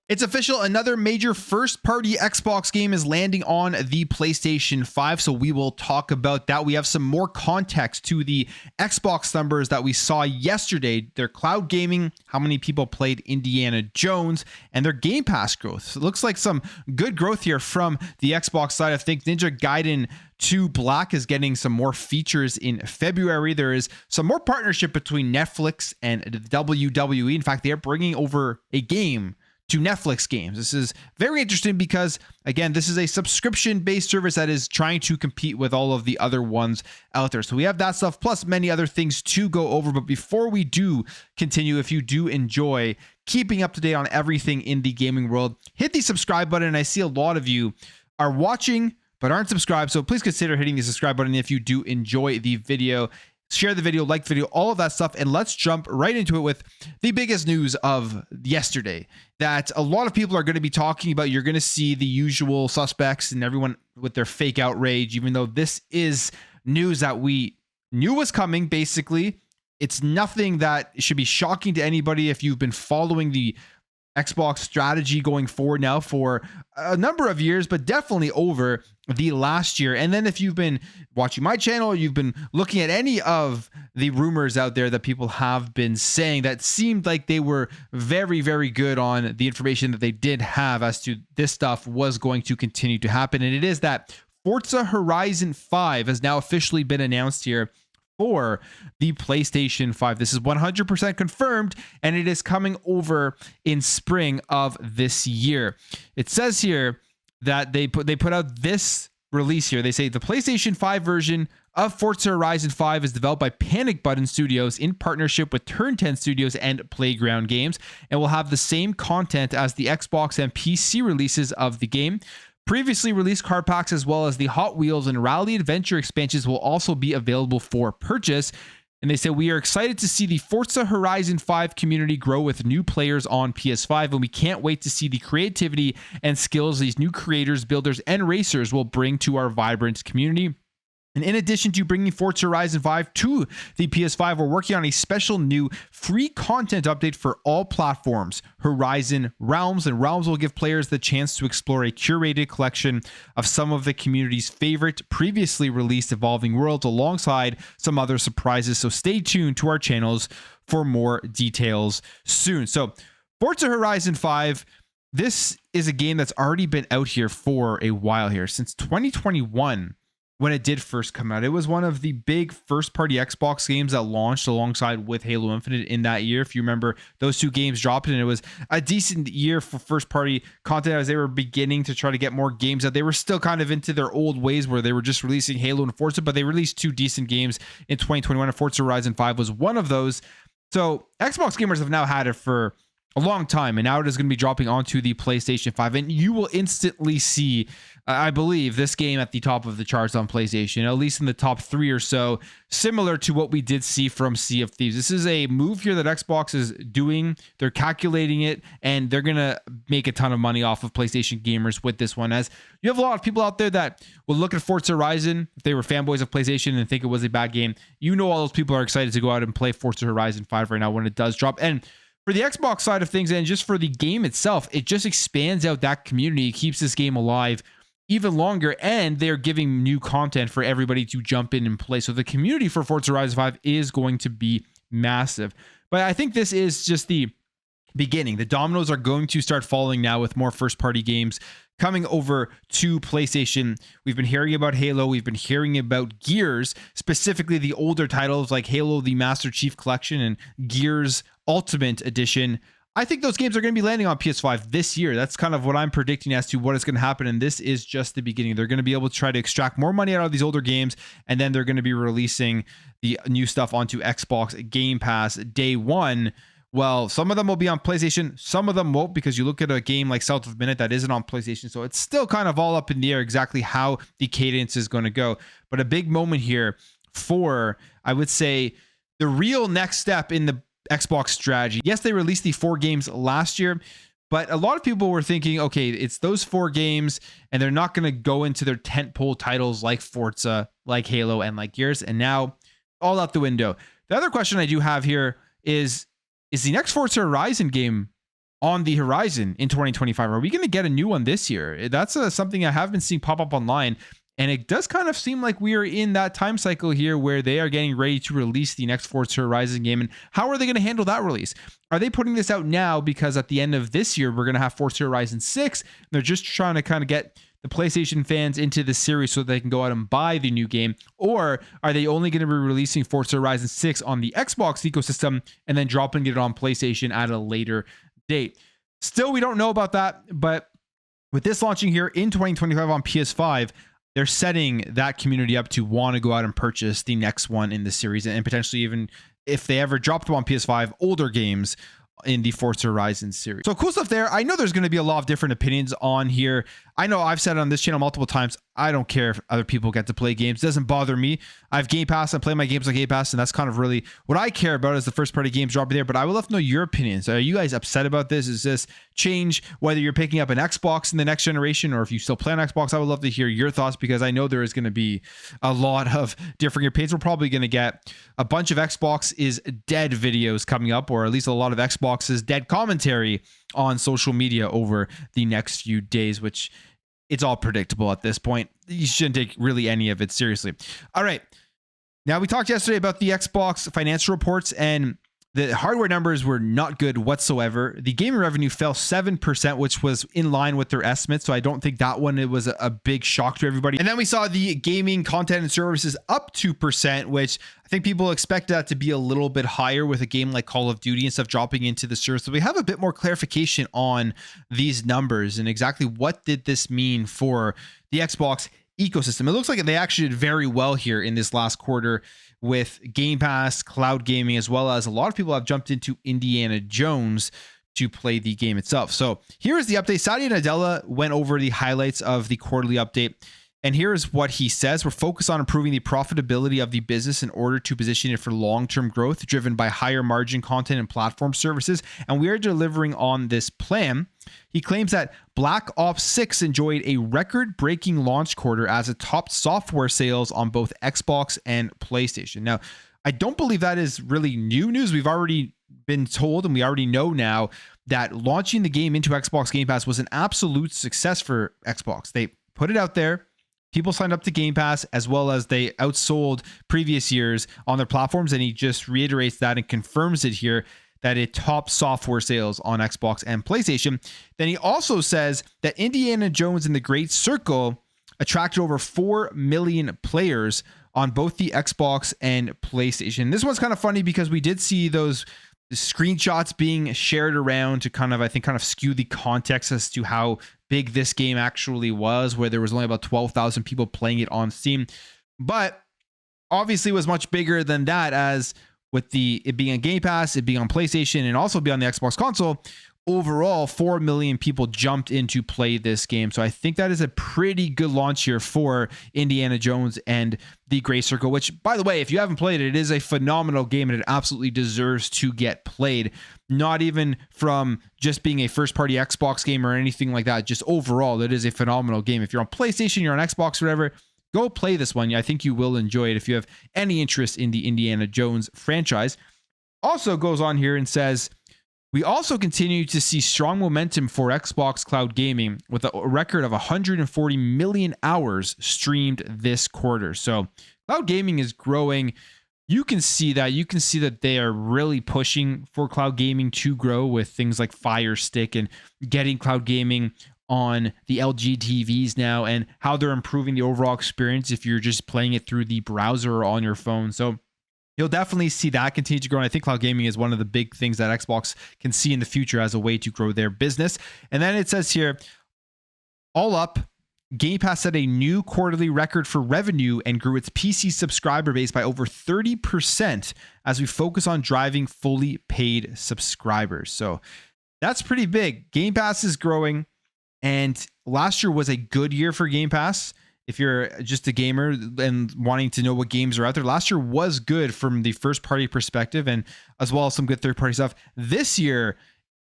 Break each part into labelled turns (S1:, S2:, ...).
S1: It's official. Another major first-party Xbox game is landing on the PlayStation 5, so we will talk about that. We have some more context to the Xbox numbers that we saw yesterday. Their cloud gaming, how many people played Indiana Jones, and their Game Pass growth. So it looks like some good growth here from the Xbox side. I think Ninja Gaiden 2 Black is getting some more features in February. There is some more partnership between Netflix and the WWE. In fact, they are bringing over a game to Netflix games. This is very interesting because, again, this is a subscription-based service that is trying to compete with all of the other ones out there. So we have that stuff, plus many other things to go over. But before we do continue, if you do enjoy keeping up to date on everything in the gaming world, hit the subscribe button. I see a lot of you are watching but aren't subscribed, so please consider hitting the subscribe button if you do enjoy the video. Share the video, like the video, all of that stuff, and let's jump right into it with the biggest news of yesterday that a lot of people are going to be talking about. You're going to see the usual suspects and everyone with their fake outrage, even though this is news that we knew was coming. Basically, it's nothing that should be shocking to anybody if you've been following the Xbox strategy going forward now for a number of years, but definitely over the last year. And then if you've been watching my channel, or you've been looking at any of the rumors out there that people have been saying that seemed like they were very, very good on the information that they did have as to this stuff was going to continue to happen. And it is that Forza Horizon 5 has now officially been announced here for the PlayStation 5. This is 100% confirmed, and it is coming over in spring of this year. It says here that they put out this release here. They say the PlayStation 5 version of Forza Horizon 5 is developed by Panic Button Studios in partnership with Turn 10 Studios and Playground Games, and will have the same content as the Xbox and PC releases of the game. Previously released card packs as well as the Hot Wheels and Rally Adventure expansions will also be available for purchase. And they say, we are excited to see the Forza Horizon 5 community grow with new players on PS5, and we can't wait to see the creativity and skills these new creators, builders, and racers will bring to our vibrant community. And in addition to bringing Forza Horizon 5 to the PS5, we're working on a special new free content update for all platforms, Horizon Realms. And Realms will give players the chance to explore a curated collection of some of the community's favorite previously released evolving worlds alongside some other surprises. So stay tuned to our channels for more details soon. So Forza Horizon 5, this is a game that's already been out here for a while here, since 2021. When it did first come out, it was one of the big first-party Xbox games that launched alongside with Halo Infinite in that year. If you remember, those two games dropped, and it was a decent year for first-party content as they were beginning to try to get more games out. They were still kind of into their old ways where they were just releasing Halo and Forza, but they released two decent games in 2021, and Forza Horizon 5 was one of those. So Xbox gamers have now had it for a long time, and now it is going to be dropping onto the PlayStation 5, and you will instantly see, I believe, this game at the top of the charts on PlayStation, at least in the top 3 or so, similar to what we did see from Sea of Thieves. This is a move here that Xbox is doing. They're calculating it, and they're going to make a ton of money off of PlayStation gamers with this one, as you have a lot of people out there that will look at Forza Horizon, if they were fanboys of PlayStation and think it was a bad game. You know, all those people are excited to go out and play Forza Horizon 5 right now when it does drop. And for the Xbox side of things, and just for the game itself, it just expands out that community, keeps this game alive even longer, and they're giving new content for everybody to jump in and play. So the community for Forza Horizon 5 is going to be massive. But I think this is just the beginning. The dominoes are going to start falling now with more first-party games coming over to PlayStation. We've been hearing about Halo. We've been hearing about Gears, specifically the older titles like Halo, the Master Chief Collection, and Gears Ultimate Edition. I think those games are going to be landing on PS5 this year. That's kind of what I'm predicting as to what is going to happen. And this is just the beginning. They're going to be able to try to extract more money out of these older games, and then they're going to be releasing the new stuff onto Xbox Game Pass day one. Well, some of them will be on PlayStation, some of them won't, because you look at a game like South of Minute that isn't on PlayStation, so it's still kind of all up in the air exactly how the cadence is going to go. But a big moment here for, I would say, the real next step in the Xbox strategy. Yes, they released the 4 games last year, but a lot of people were thinking, okay, it's those 4 games, and they're not going to go into their tentpole titles like Forza, like Halo, and like Gears, and now all out the window. The other question I do have here is the next Forza Horizon game on the horizon in 2025? Are we going to get a new one this year? That's something I have been seeing pop up online. And it does kind of seem like we are in that time cycle here where they are getting ready to release the next Forza Horizon game. And how are they going to handle that release? Are they putting this out now because at the end of this year, we're going to have Forza Horizon 6? They're just trying to kind of get the PlayStation fans into the series so they can go out and buy the new game? Or are they only going to be releasing Forza Horizon 6 on the Xbox ecosystem and then dropping it on PlayStation at a later date? Still, we don't know about that. But with this launching here in 2025 on PS5, they're setting that community up to want to go out and purchase the next one in the series, and potentially even if they ever drop them on PS5, older games in the Forza Horizon series. So cool stuff there. I know there's going to be a lot of different opinions on here. I know I've said it on this channel multiple times. I don't care if other people get to play games. It doesn't bother me. I have Game Pass. I play my games on Game Pass, and that's kind of really what I care about is the first party games dropping there. But I would love to know your opinions. Are you guys upset about this? Is this change whether you're picking up an Xbox in the next generation or if you still play on Xbox? I would love to hear your thoughts because I know there is going to be a lot of different opinions. We're probably going to get a bunch of Xbox is dead videos coming up, or at least a lot of Xbox is dead commentary on social media over the next few days, which it's all predictable at this point. You shouldn't take really any of it seriously. All right. Now, we talked yesterday about the Xbox financial reports, and the hardware numbers were not good whatsoever. The gaming revenue fell 7%, which was in line with their estimates. So I don't think that one, it was a big shock to everybody. And then we saw the gaming content and services up 2%, which I think people expect that to be a little bit higher with a game like Call of Duty and stuff dropping into the service. So we have a bit more clarification on these numbers and exactly what did this mean for the Xbox ecosystem. It looks like they actually did very well here in this last quarter with Game Pass, cloud gaming, as well as a lot of people have jumped into Indiana Jones to play the game itself. So here is the update. Satya Nadella went over the highlights of the quarterly update. And here's what he says. We're focused on improving the profitability of the business in order to position it for long-term growth driven by higher margin content and platform services. And we are delivering on this plan. He claims that Black Ops 6 enjoyed a record-breaking launch quarter as it topped software sales on both Xbox and PlayStation. Now, I don't believe that is really new news. We've already been told and we already know now that launching the game into Xbox Game Pass was an absolute success for Xbox. They put it out there. People signed up to Game Pass, as well as they outsold previous years on their platforms. And he just reiterates that and confirms it here that it topped software sales on Xbox and PlayStation. Then he also says that Indiana Jones and the Great Circle attracted over 4 million players on both the Xbox and PlayStation. This one's kind of funny because we did see those screenshots being shared around to kind of skew the context as to how big this game actually was, where there was only about 12,000 people playing it on Steam. But obviously it was much bigger than that, as with it being on Game Pass, it being on PlayStation, and also be on the Xbox console. Overall, 4 million people jumped in to play this game. So I think that is a pretty good launch here for Indiana Jones and the Great Circle, which, by the way, if you haven't played it, it is a phenomenal game and it absolutely deserves to get played. Not even from just being a first-party Xbox game or anything like that. Just overall, it is a phenomenal game. If you're on PlayStation, you're on Xbox, whatever, go play this one. I think you will enjoy it if you have any interest in the Indiana Jones franchise. Also goes on here and says, we also continue to see strong momentum for Xbox cloud gaming with a record of 140 million hours streamed this quarter. So cloud gaming is growing. You can see that. You can see that they are really pushing for cloud gaming to grow with things like Fire Stick and getting cloud gaming on the LG TVs now, and how they're improving the overall experience if you're just playing it through the browser or on your phone. So you'll definitely see that continue to grow. And I think cloud gaming is one of the big things that Xbox can see in the future as a way to grow their business. And then it says here, all up, Game Pass set a new quarterly record for revenue and grew its PC subscriber base by over 30% as we focus on driving fully paid subscribers. So that's pretty big. Game Pass is growing, and last year was a good year for Game Pass. If you're just a gamer and wanting to know what games are out there, last year was good from the first party perspective, and as well as some good third party stuff. This year,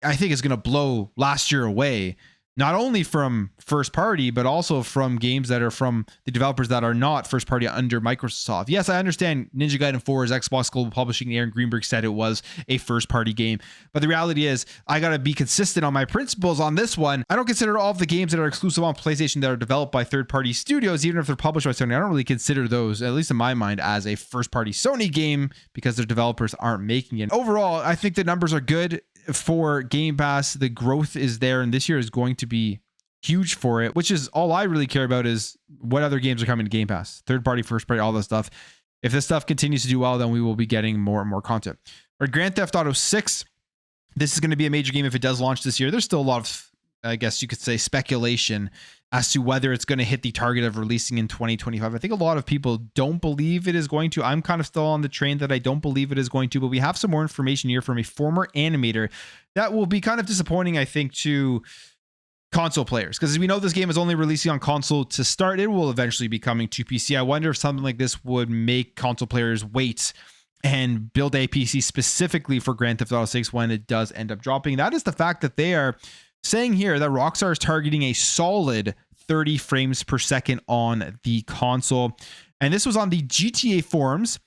S1: I think is going to blow last year away. not only from first party, but also from games that are from the developers that are not first party under Microsoft. Yes, I understand Ninja Gaiden 4 is Xbox Global Publishing. Aaron Greenberg said it was a first party game. But the reality is, I got to be consistent on my principles on this one. I don't consider all of the games that are exclusive on PlayStation that are developed by third party studios, even if they're published by Sony. I don't really consider those, at least in my mind, as a first party Sony game because their developers aren't making it. Overall, I think the numbers are good for Game Pass. The growth is there, and this year is going to be huge for it, which is all I really care about, is what other games are coming to Game Pass, third party, first party, all that stuff. If this stuff continues to do well, then we will be getting more and more content. Or Grand Theft Auto 6, this is going to be a major game if it does launch this year. There's still a lot of, I guess you could say, speculation as to whether it's going to hit the target of releasing in 2025. I think a lot of people don't believe it is going to. I'm kind of still on the train that I don't believe it is going to, but we have some more information here from a former animator that will be kind of disappointing, I think, to console players, because as we know, this game is only releasing on console to start. It will eventually be coming to PC. I wonder if something like this would make console players wait and build a PC specifically for Grand Theft Auto 6 when it does end up dropping. That is the fact that they are saying here that Rockstar is targeting a solid 30 frames per second on the console. And this was on the GTA forums.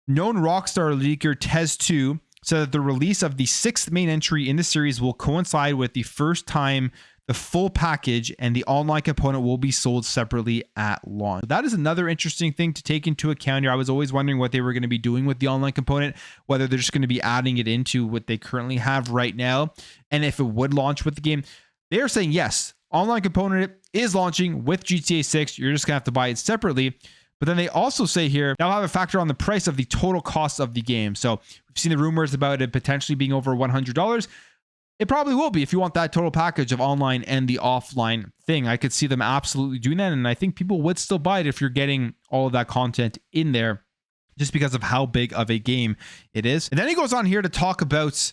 S1: Known Rockstar leaker Tez2 said that the release of the 6th main entry in the series will coincide with the first time the full package and the online component will be sold separately at launch. That is another interesting thing to take into account here. I was always wondering what they were going to be doing with the online component, whether they're just going to be adding it into what they currently have right now, and if it would launch with the game. They are saying, yes, online component is launching with GTA 6. You're just going to have to buy it separately. But then they also say here, that'll have a factor on the price of the total cost of the game. So we've seen the rumors about it potentially being over $100. It probably will be if you want that total package of online and the offline thing. I could see them absolutely doing that. And I think people would still buy it if you're getting all of that content in there, just because of how big of a game it is. And then he goes on here to talk about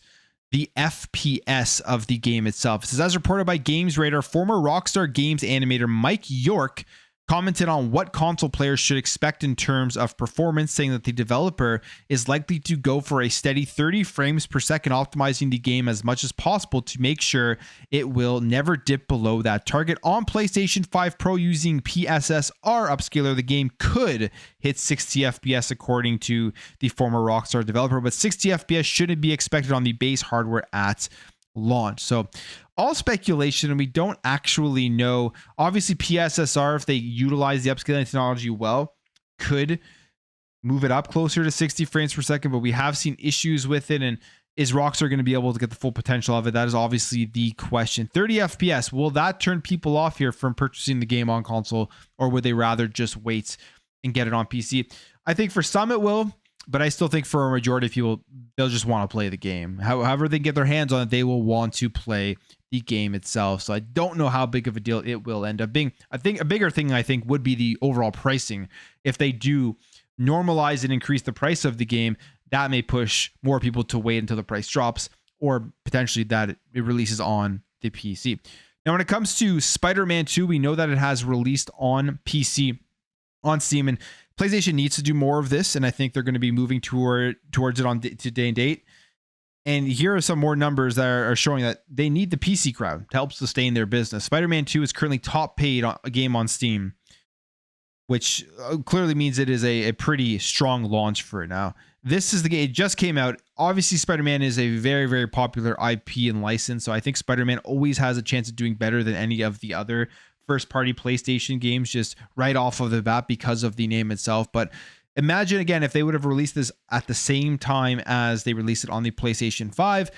S1: the FPS of the game itself. It says, as reported by Games Radar, former Rockstar Games animator Mike York commented on what console players should expect in terms of performance, saying that the developer is likely to go for a steady 30 frames per second, optimizing the game as much as possible to make sure it will never dip below that target. On PlayStation 5 Pro using PSSR upscaler, the game could hit 60 FPS according to the former Rockstar developer, but 60 FPS shouldn't be expected on the base hardware at launch. So all speculation, and we don't actually know. Obviously, PSSR, if they utilize the upscaling technology well, could move it up closer to 60 frames per second, but we have seen issues with it. And is Rockstar going to be able to get the full potential of it? That is obviously the question. 30 FPS, will that turn people off here from purchasing the game on console, or would they rather just wait and get it on PC? I think for some it will, but I still think for a majority of people, they'll just want to play the game. However they get their hands on it, they will want to play the game itself. So I don't know how big of a deal it will end up being. I think a bigger thing, would be the overall pricing. If they do normalize and increase the price of the game, that may push more people to wait until the price drops, or potentially that it releases on the PC. Now, when it comes to Spider-Man 2, we know that it has released on PC, on Steam, and PlayStation needs to do more of this, and I think they're going to be moving towards it on today and date. And here are some more numbers that are showing that they need the PC crowd to help sustain their business. Spider-Man 2 is currently top paid game on Steam, which clearly means it is a pretty strong launch for it now. This is the game. It just came out. Obviously, Spider-Man is a very, very popular IP and license, so I think Spider-Man always has a chance of doing better than any of the other first-party PlayStation games, just right off of the bat because of the name itself. But imagine, again, if they would have released this at the same time as they released it on the PlayStation 5.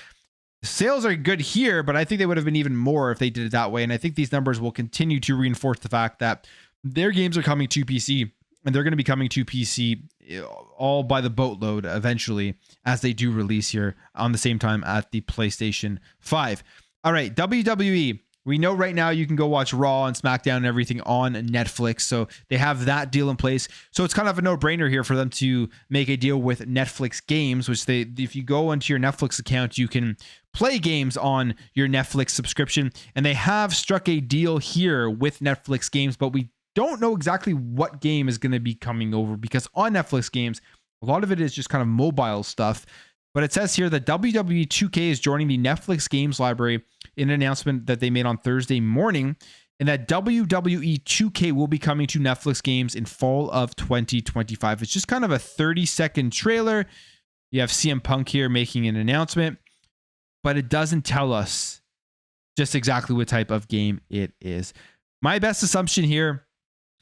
S1: Sales are good here, but I think they would have been even more if they did it that way. And I think these numbers will continue to reinforce the fact that their games are coming to PC, and they're going to be coming to PC all by the boatload eventually, as they do release here on the same time at the PlayStation 5. All right, WWE. We know right now you can go watch Raw and SmackDown and everything on Netflix. So they have that deal in place. So it's kind of a no-brainer here for them to make a deal with Netflix games, which if you go into your Netflix account, you can play games on your Netflix subscription. And they have struck a deal here with Netflix games, but we don't know exactly what game is going to be coming over, because on Netflix games, a lot of it is just kind of mobile stuff. But it says here that WWE 2K is joining the Netflix games library in an announcement that they made on Thursday morning, and that WWE 2K will be coming to Netflix games in fall of 2025. It's just kind of a 30-second trailer. You have CM Punk here making an announcement, but it doesn't tell us just exactly what type of game it is. My best assumption here,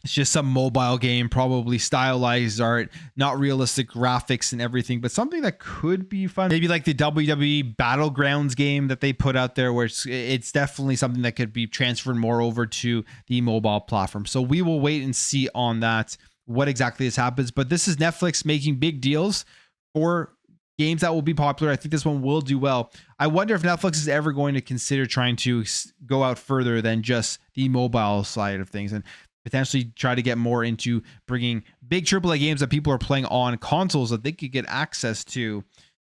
S1: it's just some mobile game, probably stylized art, not realistic graphics and everything, but something that could be fun. Maybe like the WWE Battlegrounds game that they put out there, where it's definitely something that could be transferred more over to the mobile platform. So we will wait and see on that, what exactly this happens. But this is Netflix making big deals for games that will be popular. I think this one will do well. I wonder if Netflix is ever going to consider trying to go out further than just the mobile side of things, and potentially try to get more into bringing big AAA games that people are playing on consoles that they could get access to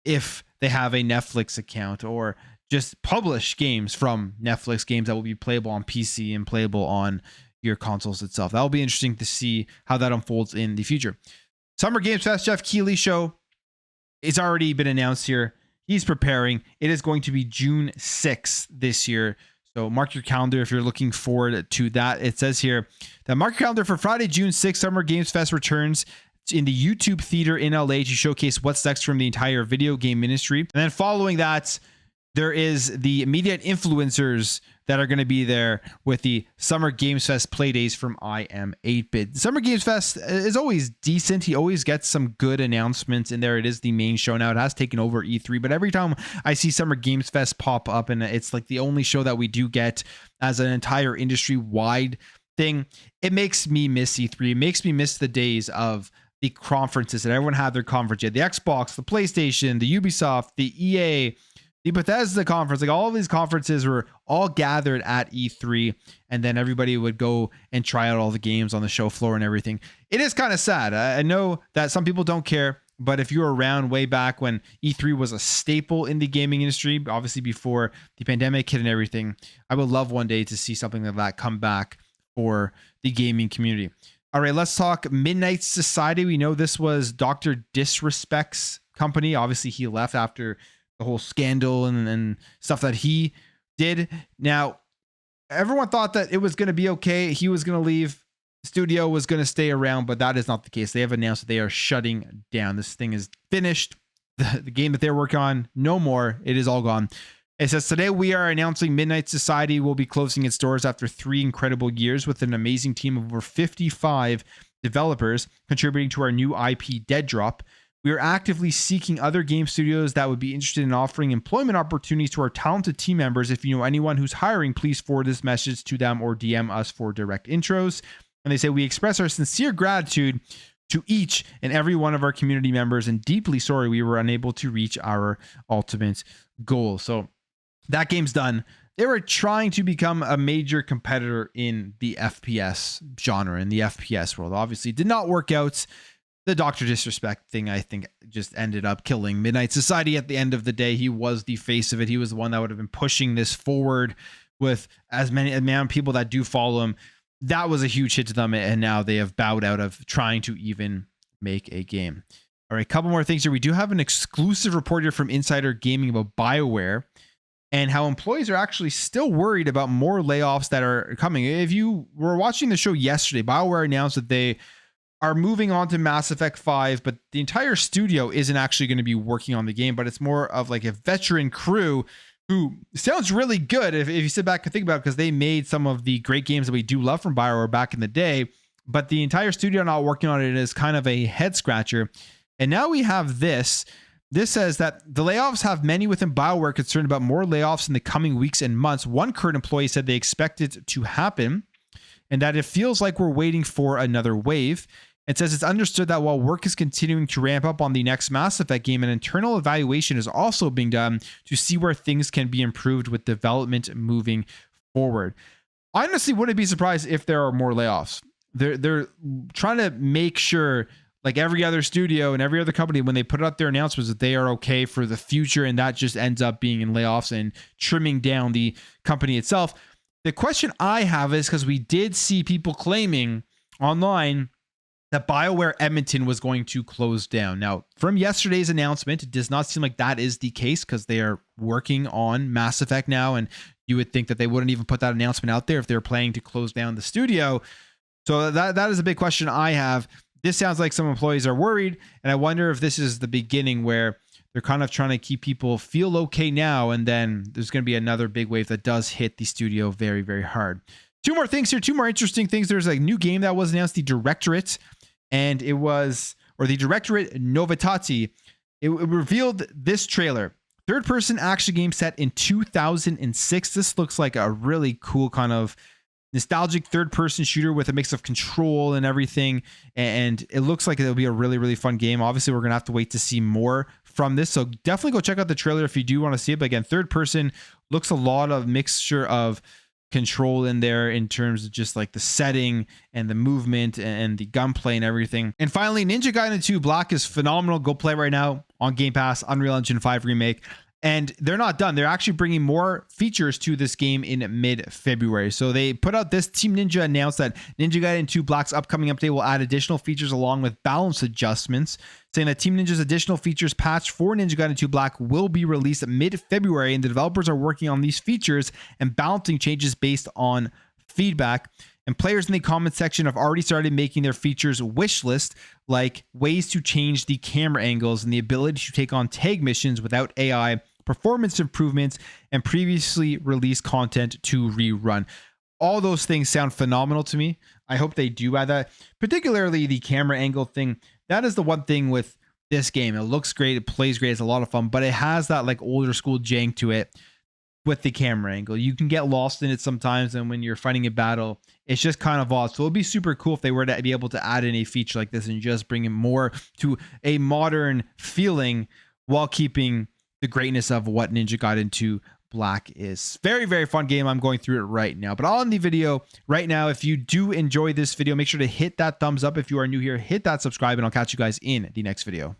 S1: if they have a Netflix account, or just publish games from Netflix, games that will be playable on PC and playable on your consoles itself. That'll be interesting to see how that unfolds in the future. Summer Games Fest, Jeff Keighley show. It's already been announced here. He's preparing. It is going to be June 6th this year. So mark your calendar if you're looking forward to that. It says here that mark your calendar for Friday, June 6th. Summer Games Fest returns in the YouTube Theater in LA to showcase what's next from the entire video game industry. And then following that, there is the media influencers that are going to be there with the Summer Games Fest play days from I Am 8-Bit. Summer Games Fest is always decent. He always gets some good announcements in there. It is the main show now. It has taken over E3, but every time I see Summer Games Fest pop up, and it's like the only show that we do get as an entire industry-wide thing, it makes me miss E3. It makes me miss the days of the conferences that everyone had their conference. You had the Xbox, the PlayStation, the Ubisoft, the EA, the Bethesda conference. Like, all of these conferences were all gathered at E3, and then everybody would go and try out all the games on the show floor and everything. It is kind of sad. I know that some people don't care, but if you were around way back when E3 was a staple in the gaming industry, obviously before the pandemic hit and everything, I would love one day to see something like that come back for the gaming community. All right, let's talk Midnight Society. We know this was Dr. Disrespect's company. Obviously, he left after the whole scandal and stuff that he did. Now, everyone thought that it was going to be okay. He was going to leave. Studio was going to stay around, but that is not the case. They have announced that they are shutting down. This thing is finished. The game that they're working on, no more. It is all gone. It says, today we are announcing Midnight Society will be closing its doors after 3 incredible years with an amazing team of over 55 developers contributing to our new IP Dead Drop. We are actively seeking other game studios that would be interested in offering employment opportunities to our talented team members. If you know anyone who's hiring, please forward this message to them or DM us for direct intros. And they say, we express our sincere gratitude to each and every one of our community members, and deeply sorry we were unable to reach our ultimate goal. So that game's done. They were trying to become a major competitor in the FPS genre, in the FPS world. Obviously, did not work out. The Dr. Disrespect thing, I think, just ended up killing Midnight Society at the end of the day. He was the face of it. He was the one that would have been pushing this forward with as many amount of people that do follow him. That was a huge hit to them, and now they have bowed out of trying to even make a game. All right, a couple more things here. We do have an exclusive report here from Insider Gaming about Bioware and how employees are actually still worried about more layoffs that are coming. If you were watching the show yesterday, Bioware announced that they are moving on to Mass Effect 5, but the entire studio isn't actually going to be working on the game, but it's more of like a veteran crew who sounds really good if you sit back and think about it, because they made some of the great games that we do love from BioWare back in the day, but the entire studio not working on it is kind of a head scratcher. And now we have this. This says that the layoffs have many within BioWare concerned about more layoffs in the coming weeks and months. One current employee said they expect it to happen and that it feels like we're waiting for another wave. It says it's understood that while work is continuing to ramp up on the next Mass Effect game, an internal evaluation is also being done to see where things can be improved with development moving forward. I honestly wouldn't be surprised if there are more layoffs. They're trying to make sure, like every other studio and every other company, when they put out their announcements, that they are okay for the future, and that just ends up being in layoffs and trimming down the company itself. The question I have is, because we did see people claiming online that BioWare Edmonton was going to close down. Now, from yesterday's announcement, it does not seem like that is the case because they are working on Mass Effect now, and you would think that they wouldn't even put that announcement out there if they're planning to close down the studio. So that is a big question I have. This sounds like some employees are worried, and I wonder if this is the beginning where they're kind of trying to keep people feel okay now, and then there's going to be another big wave that does hit the studio very, very hard. Two more things here, two more interesting things. There's a new game that was announced, the Directorate, and it was, or the Directorate Novitate. It revealed this trailer. Third-person action game set in 2006. This looks like a really cool kind of nostalgic third-person shooter with a mix of control and everything, and it looks like it'll be a really, really fun game. Obviously, we're gonna have to wait to see more from this, so definitely go check out the trailer if you do want to see it. But again, third-person looks a lot of mixture of control in there in terms of just like the setting and the movement and the gunplay and everything. And finally, Ninja Gaiden 2 Black is phenomenal. Go play right now on Game Pass, Unreal Engine 5 remake. And they're not done. They're actually bringing more features to this game in mid-February. So they put out this. Team Ninja announced that Ninja Gaiden 2 Black's upcoming update will add additional features along with balance adjustments, saying that Team Ninja's additional features patch for Ninja Gaiden 2 Black will be released mid-February, and the developers are working on these features and balancing changes based on feedback. And players in the comment section have already started making their features wish list, like ways to change the camera angles and the ability to take on tag missions without AI, performance improvements, and previously released content to rerun. All those things sound phenomenal to me. I hope they do add that, particularly the camera angle thing. That is the one thing with this game. It looks great, it plays great, it's a lot of fun, but it has that like older school jank to it with the camera angle. You can get lost in it sometimes, and when you're fighting a battle, it's just kind of odd. So it'd be super cool if they were to be able to add in a feature like this and just bring it more to a modern feeling while keeping the greatness of what Ninja Gaiden 2 Black is. Very, very fun game. I'm going through it right now. But on the video right now, if you do enjoy this video, make sure to hit that thumbs up. If you are new here, hit that subscribe, and I'll catch you guys in the next video.